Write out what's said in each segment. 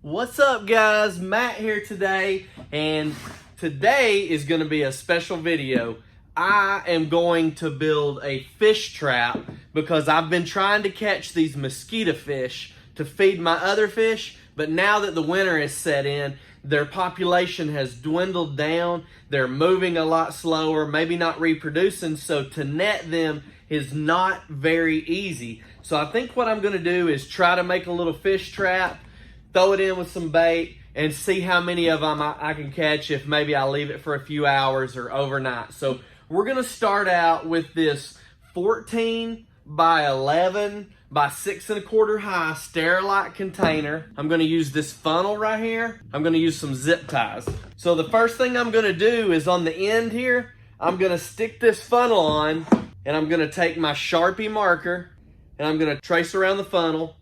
What's up, guys? Matt here today, and today is going to be a special video. I am going to build a fish trap because I've been trying to catch these mosquito fish to feed my other fish, but now that the winter is set in, their population has dwindled down. They're moving a lot slower, maybe not reproducing, so to net them is not very easy. So I think what I'm going to do is try to make a little fish trap, throw it in with some bait, and see how many of them I can catch if maybe I leave it for a few hours or overnight. So we're going to start out with this 14 by 11 by 6 1/4 high Sterilite container. I'm going to use this funnel right here. I'm going to use some zip ties. So the first thing I'm going to do is on the end here, I'm going to stick this funnel on, and I'm going to take my Sharpie marker and I'm going to trace around the funnel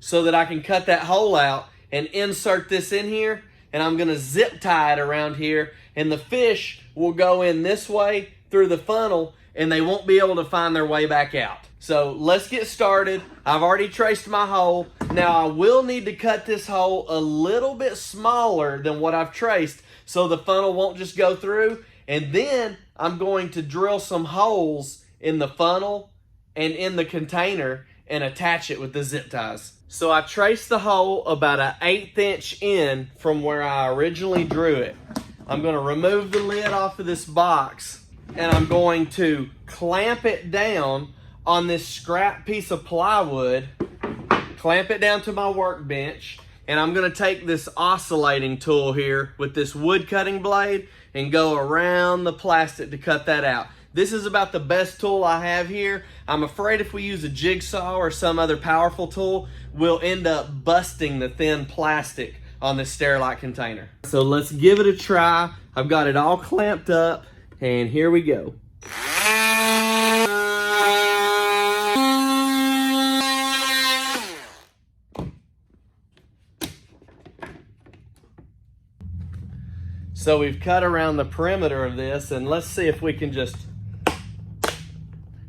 so that I can cut that hole out and insert this in here, and I'm going to zip tie it around here, and the fish will go in this way through the funnel and they won't be able to find their way back out. So let's get started. I've already traced my hole. Now I will need to cut this hole a little bit smaller than what I've traced so the funnel won't just go through, and then I'm going to drill some holes in the funnel and in the container and attach it with the zip ties. So I traced the hole about an 1/8 inch in from where I originally drew it. I'm going to remove the lid off of this box, and I'm going to clamp it down on this scrap piece of plywood, clamp it down to my workbench, and I'm going to take this oscillating tool here with this wood cutting blade and go around the plastic to cut that out. This is about the best tool I have here. I'm afraid if we use a jigsaw or some other powerful tool, we'll end up busting the thin plastic on this Sterilite container. So let's give it a try. I've got it all clamped up, and here we go. So we've cut around the perimeter of this, and let's see if we can just,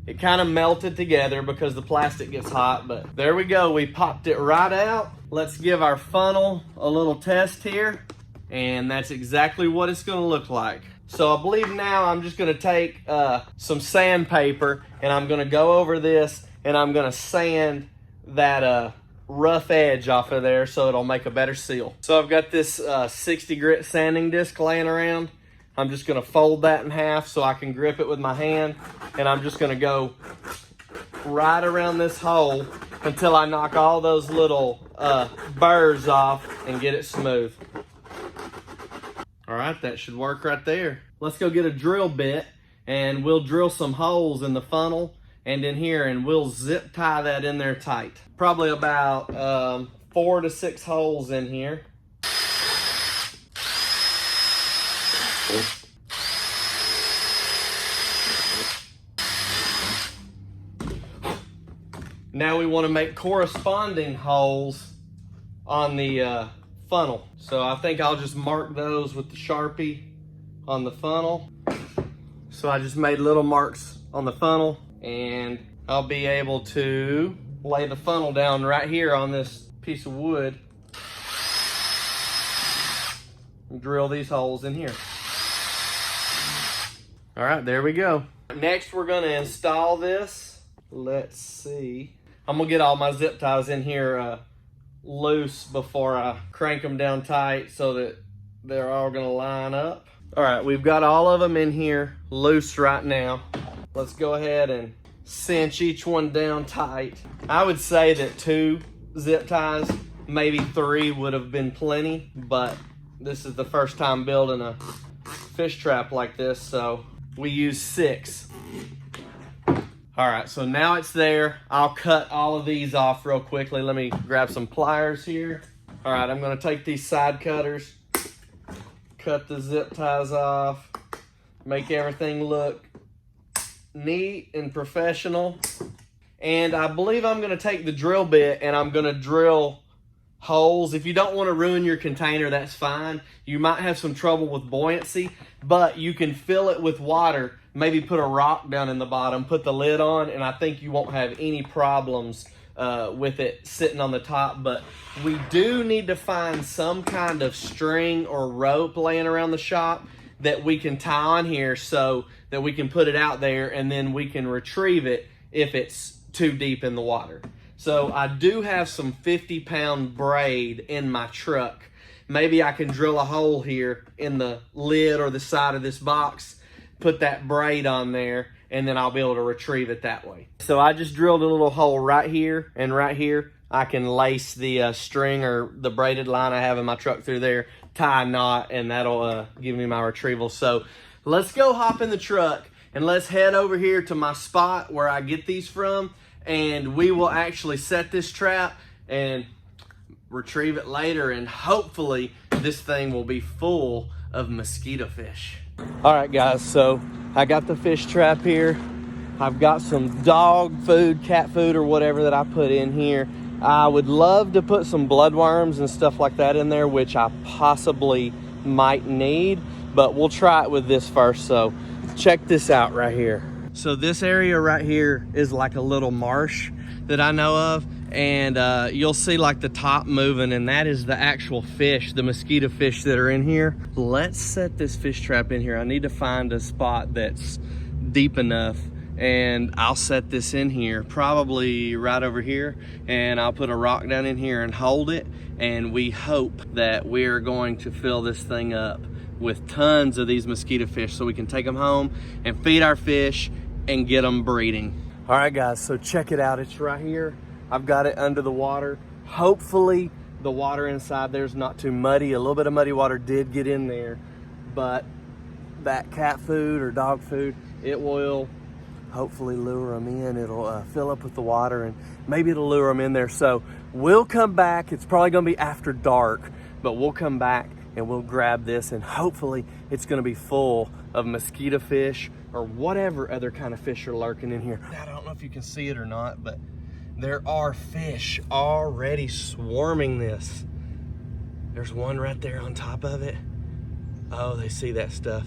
it kind of melted together because the plastic gets hot, but there we go. We popped it right out. Let's give our funnel a little test here, and that's exactly what it's going to look like. So I believe now I'm just going to take some sandpaper, and I'm going to go over this, and I'm going to sand that rough edge off of there so it'll make a better seal. So I've got this 60 grit sanding disc laying around. I'm just going to fold that in half so I can grip it with my hand, and I'm just going to go right around this hole until I knock all those little burrs off and get it smooth. All right, that should work right there. Let's go get a drill bit, and we'll drill some holes in the funnel and in here, and we'll zip tie that in there tight. Probably about 4 to 6 holes in here. Now we want to make corresponding holes on the funnel. So I think I'll just mark those with the Sharpie on the funnel. So I just made little marks on the funnel, and I'll be able to lay the funnel down right here on this piece of wood and drill these holes in here. All right, there we go. Next, we're going to install this. Let's see. I'm going to get all my zip ties in here loose before I crank them down tight so that they're all going to line up. All right, we've got all of them in here loose right now. Let's go ahead and cinch each one down tight. I would say that 2 zip ties, maybe 3 would have been plenty, but this is the first time building a fish trap like this, so we use 6. All right, so now it's there. I'll cut all of these off real quickly. Let me grab some pliers here. All right, I'm gonna take these side cutters, cut the zip ties off, make everything look neat and professional. And I believe I'm gonna take the drill bit and I'm gonna drill holes. If you don't want to ruin your container, that's fine. You might have some trouble with buoyancy, but you can fill it with water, maybe put a rock down in the bottom, put the lid on, and I think you won't have any problems with it sitting on the top, but we do need to find some kind of string or rope laying around the shop that we can tie on here so that we can put it out there and then we can retrieve it if it's too deep in the water. So I do have some 50-pound braid in my truck. Maybe I can drill a hole here in the lid or the side of this box, put that braid on there, and then I'll be able to retrieve it that way. So I just drilled a little hole right here, and right here I can lace the string or the braided line I have in my truck through there, tie a knot, and that'll give me my retrieval. So let's go hop in the truck and let's head over here to my spot where I get these from, and we will actually set this trap and retrieve it later, and hopefully this thing will be full of mosquito fish. All right guys, so I got the fish trap here. I've got some dog food, cat food, or whatever that I put in here. I would love to put some bloodworms and stuff like that in there, which I possibly might need, but we'll try it with this first. So check this out right here. So this area right here is like a little marsh that I know of, and you'll see like the top moving, and that is the actual fish, the mosquito fish that are in here. Let's set this fish trap in here. I need to find a spot that's deep enough, and I'll set this in here, probably right over here, and I'll put a rock down in here and hold it, and we hope that we're going to fill this thing up with tons of these mosquito fish so we can take them home and feed our fish and get them breeding. All right guys, so check it out. It's right here. I've got it under the water. Hopefully the water inside there's not too muddy. A little bit of muddy water did get in there, but that cat food or dog food, it will hopefully lure them in. It'll fill up with the water, and maybe it'll lure them in there. So we'll come back. It's probably gonna be after dark, but we'll come back and we'll grab this, and hopefully it's gonna be full of mosquito fish or whatever other kind of fish are lurking in here. I don't know if you can see it or not, but there are fish already swarming this. There's one right there on top of it. Oh, they see that stuff.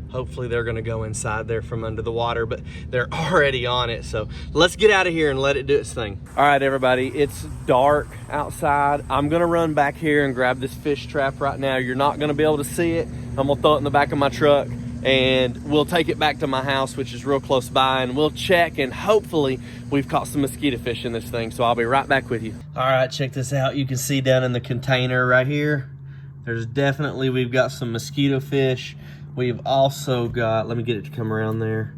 Hopefully they're gonna go inside there from under the water, but they're already on it. So let's get out of here and let it do its thing. All right, everybody, it's dark outside. I'm gonna run back here and grab this fish trap right now. You're not gonna be able to see it. I'm gonna throw it in the back of my truck, and we'll take it back to my house, which is real close by, and we'll check, and hopefully we've caught some mosquito fish in this thing. So I'll be right back with you. All right, check this out. You can see down in the container right here, we've got some mosquito fish. We've also got, let me get it to come around there.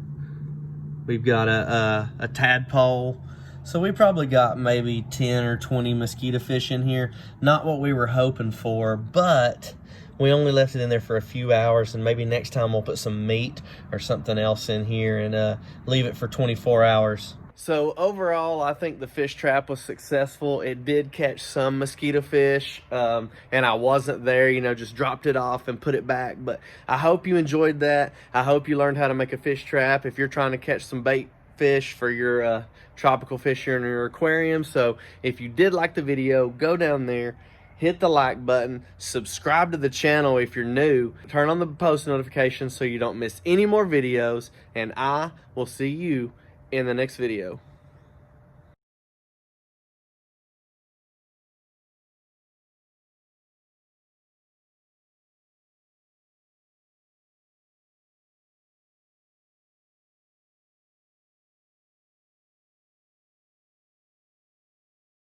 We've got a tadpole. So we probably got maybe 10 or 20 mosquito fish in here. Not what we were hoping for, but we only left it in there for a few hours, and maybe next time we'll put some meat or something else in here and leave it for 24 hours. So overall, I think the fish trap was successful. It did catch some mosquito fish, and I wasn't there, you know, just dropped it off and put it back. But I hope you enjoyed that. I hope you learned how to make a fish trap if you're trying to catch some bait fish for your tropical fish here in your aquarium. So if you did like the video, go down there, hit the like button, subscribe to the channel if you're new, turn on the post notifications so you don't miss any more videos, and I will see you in the next video.